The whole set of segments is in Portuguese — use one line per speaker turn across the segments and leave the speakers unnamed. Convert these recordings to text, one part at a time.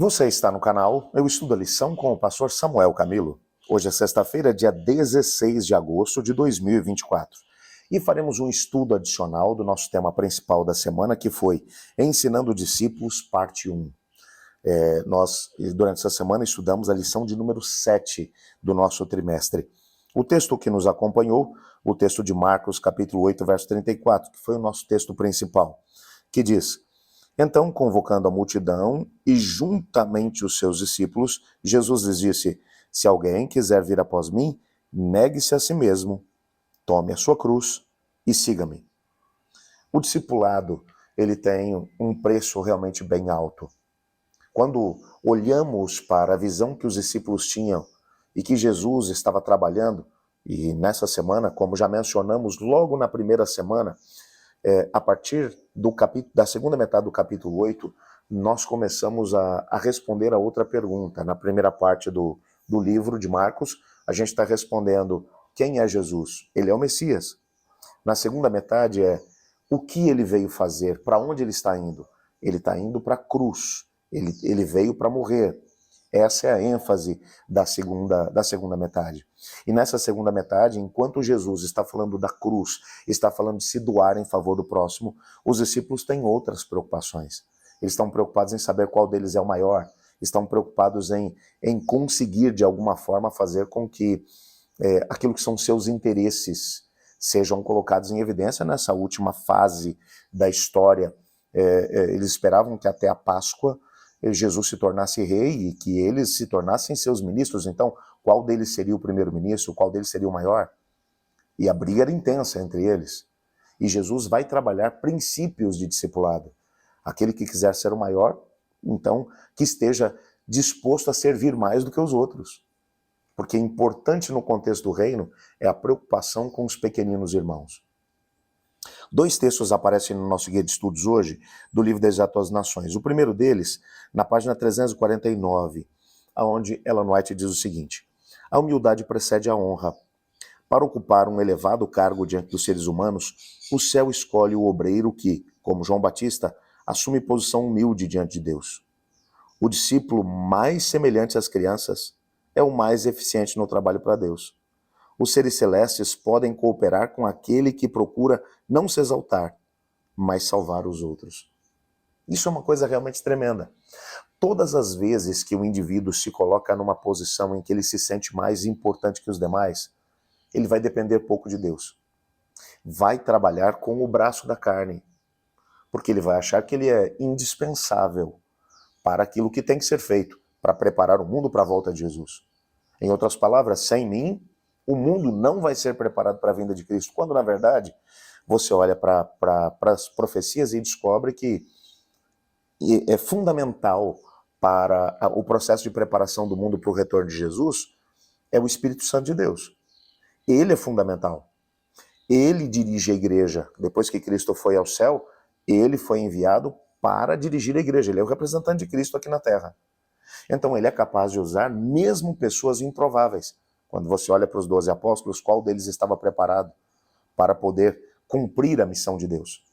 Você está no canal Eu Estudo a Lição com o pastor Samuel Camilo. Hoje é sexta-feira, dia 16 de agosto de 2024. E faremos um estudo adicional do nosso tema principal da semana, que foi Ensinando Discípulos, parte 1. Nós, durante essa semana, estudamos a lição de número 7 do nosso trimestre. O texto que nos acompanhou, o texto de Marcos, capítulo 8, verso 34, que foi o nosso texto principal, que diz: Então, convocando a multidão e juntamente os seus discípulos, Jesus lhes disse: Se alguém quiser vir após mim, negue-se a si mesmo, tome a sua cruz e siga-me. O discipulado, ele tem um preço realmente bem alto. Quando olhamos para a visão que os discípulos tinham e que Jesus estava trabalhando, e nessa semana, como já mencionamos logo na primeira semana, a partir da segunda metade do capítulo 8, nós começamos a responder a outra pergunta. Na primeira parte do livro de Marcos, a gente está respondendo: quem é Jesus? Ele é o Messias. Na segunda metade o que ele veio fazer, para onde ele está indo? Ele está indo para a cruz, ele veio para morrer. Essa é a ênfase da segunda metade. E nessa segunda metade, enquanto Jesus está falando da cruz, está falando de se doar em favor do próximo, os discípulos têm outras preocupações. Eles estão preocupados em saber qual deles é o maior, estão preocupados em conseguir, de alguma forma, fazer com que aquilo que são seus interesses sejam colocados em evidência nessa última fase da história. Eles esperavam que até a Páscoa Jesus se tornasse rei e que eles se tornassem seus ministros. Então, qual deles seria o primeiro-ministro? Qual deles seria o maior? E a briga era intensa entre eles. E Jesus vai trabalhar princípios de discipulado. Aquele que quiser ser o maior, então, que esteja disposto a servir mais do que os outros. Porque importante no contexto do reino é a preocupação com os pequeninos irmãos. Dois textos aparecem no nosso guia de estudos hoje, do livro Deserto às Nações. O primeiro deles, na página 349, onde Ellen White diz o seguinte: a humildade precede a honra. Para ocupar um elevado cargo diante dos seres humanos, o céu escolhe o obreiro que, como João Batista, assume posição humilde diante de Deus. O discípulo mais semelhante às crianças é o mais eficiente no trabalho para Deus. Os seres celestes podem cooperar com aquele que procura não se exaltar, mas salvar os outros. Isso é uma coisa realmente tremenda. Todas as vezes que o indivíduo se coloca numa posição em que ele se sente mais importante que os demais, ele vai depender pouco de Deus. Vai trabalhar com o braço da carne, porque ele vai achar que ele é indispensável para aquilo que tem que ser feito, para preparar o mundo para a volta de Jesus. Em outras palavras, sem mim, o mundo não vai ser preparado para a vinda de Cristo, quando na verdade você olha para as profecias e descobre que é fundamental para o processo de preparação do mundo para o retorno de Jesus é o Espírito Santo de Deus. Ele é fundamental. Ele dirige a igreja. Depois que Cristo foi ao céu, ele foi enviado para dirigir a igreja. Ele é o representante de Cristo aqui na terra. Então ele é capaz de usar mesmo pessoas improváveis. Quando você olha para os 12 apóstolos, qual deles estava preparado para poder cumprir a missão de Deus?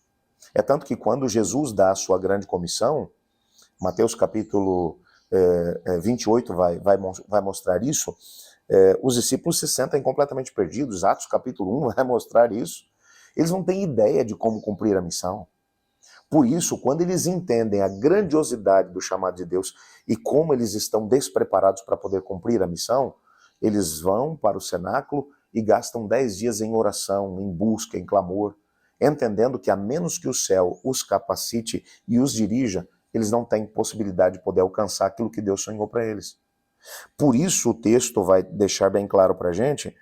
É tanto que quando Jesus dá a sua grande comissão, Mateus capítulo 28 vai mostrar isso, os discípulos se sentem completamente perdidos. Atos capítulo 1 vai mostrar isso. Eles não têm ideia de como cumprir a missão. Por isso, quando eles entendem a grandiosidade do chamado de Deus e como eles estão despreparados para poder cumprir a missão, eles vão para o cenáculo e gastam 10 dias em oração, em busca, em clamor, entendendo que a menos que o céu os capacite e os dirija, eles não têm possibilidade de poder alcançar aquilo que Deus sonhou para eles. Por isso o texto vai deixar bem claro para a gente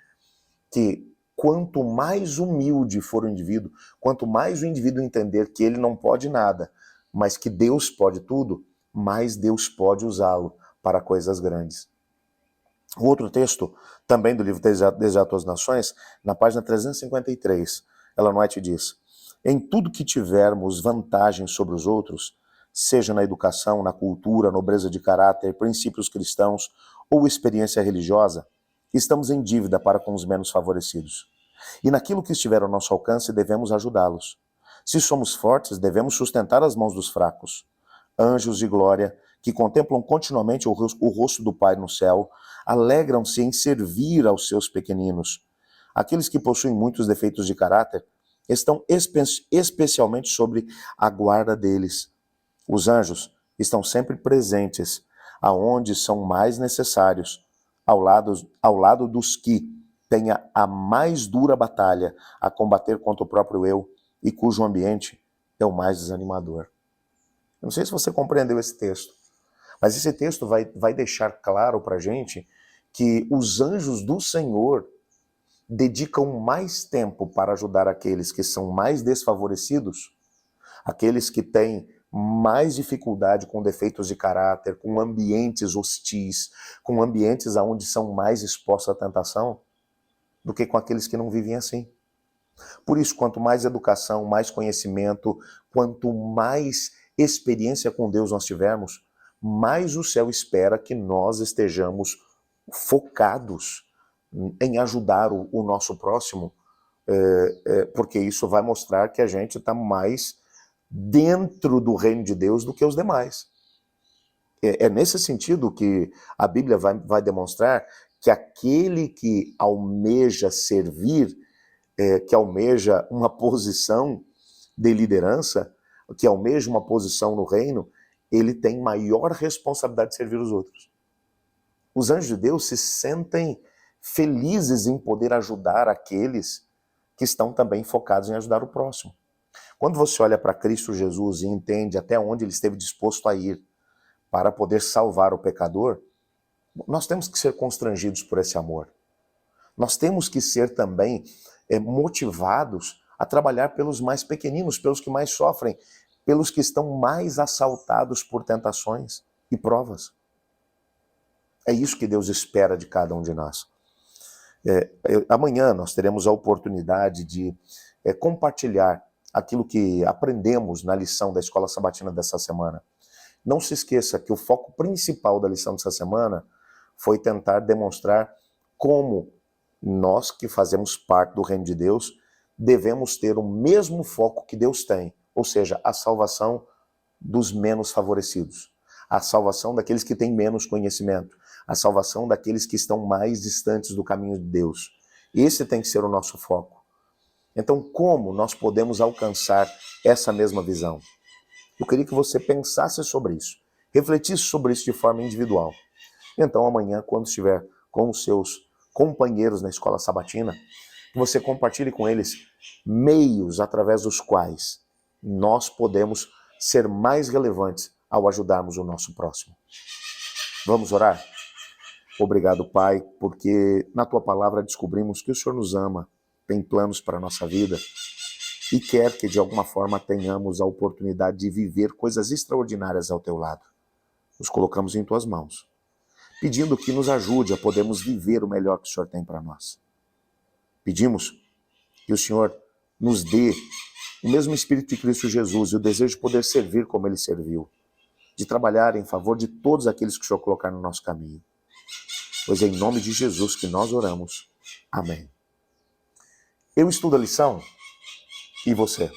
que quanto mais humilde for o indivíduo, quanto mais o indivíduo entender que ele não pode nada, mas que Deus pode tudo, mais Deus pode usá-lo para coisas grandes. O outro texto, também do livro Deserto às Nações, na página 353, Ellen White diz: em tudo que tivermos vantagem sobre os outros, seja na educação, na cultura, nobreza de caráter, princípios cristãos ou experiência religiosa, estamos em dívida para com os menos favorecidos. E naquilo que estiver ao nosso alcance, devemos ajudá-los. Se somos fortes, devemos sustentar as mãos dos fracos. Anjos de glória que contemplam continuamente o rosto do Pai no céu, alegram-se em servir aos seus pequeninos. Aqueles que possuem muitos defeitos de caráter estão especialmente sobre a guarda deles. Os anjos estão sempre presentes, aonde são mais necessários, ao lado dos que têm a mais dura batalha a combater contra o próprio eu e cujo ambiente é o mais desanimador. Eu não sei se você compreendeu esse texto, mas esse texto vai deixar claro para a gente que os anjos do Senhor dedicam mais tempo para ajudar aqueles que são mais desfavorecidos, aqueles que têm mais dificuldade com defeitos de caráter, com ambientes hostis, com ambientes onde são mais expostos à tentação, do que com aqueles que não vivem assim. Por isso, quanto mais educação, mais conhecimento, quanto mais experiência com Deus nós tivermos, mais o céu espera que nós estejamos focados em ajudar o nosso próximo, porque isso vai mostrar que a gente está mais dentro do reino de Deus do que os demais. É nesse sentido que a Bíblia vai demonstrar que aquele que almeja servir, que almeja uma posição de liderança, que almeja uma posição no reino, ele tem maior responsabilidade de servir os outros. Os anjos de Deus se sentem felizes em poder ajudar aqueles que estão também focados em ajudar o próximo. Quando você olha para Cristo Jesus e entende até onde ele esteve disposto a ir para poder salvar o pecador, nós temos que ser constrangidos por esse amor. Nós temos que ser também motivados a trabalhar pelos mais pequeninos, pelos que mais sofrem, pelos que estão mais assaltados por tentações e provas. É isso que Deus espera de cada um de nós. Amanhã nós teremos a oportunidade de compartilhar aquilo que aprendemos na lição da Escola Sabatina dessa semana. Não se esqueça que o foco principal da lição dessa semana foi tentar demonstrar como nós que fazemos parte do reino de Deus devemos ter o mesmo foco que Deus tem, ou seja, a salvação dos menos favorecidos, a salvação daqueles que têm menos conhecimento, a salvação daqueles que estão mais distantes do caminho de Deus. Esse tem que ser o nosso foco. Então, como nós podemos alcançar essa mesma visão? Eu queria que você pensasse sobre isso, refletisse sobre isso de forma individual. Então, amanhã, quando estiver com os seus companheiros na escola sabatina, que você compartilhe com eles meios através dos quais nós podemos ser mais relevantes ao ajudarmos o nosso próximo. Vamos orar? Obrigado, Pai, porque na Tua palavra descobrimos que o Senhor nos ama, tem planos para a nossa vida e quer que de alguma forma tenhamos a oportunidade de viver coisas extraordinárias ao Teu lado. Nos colocamos em Tuas mãos, pedindo que nos ajude a podermos viver o melhor que o Senhor tem para nós. Pedimos que o Senhor nos dê o mesmo Espírito de Cristo Jesus e o desejo de poder servir como Ele serviu, de trabalhar em favor de todos aqueles que o Senhor colocar no nosso caminho. Pois é em nome de Jesus que nós oramos. Amém. Eu estudo a lição e você?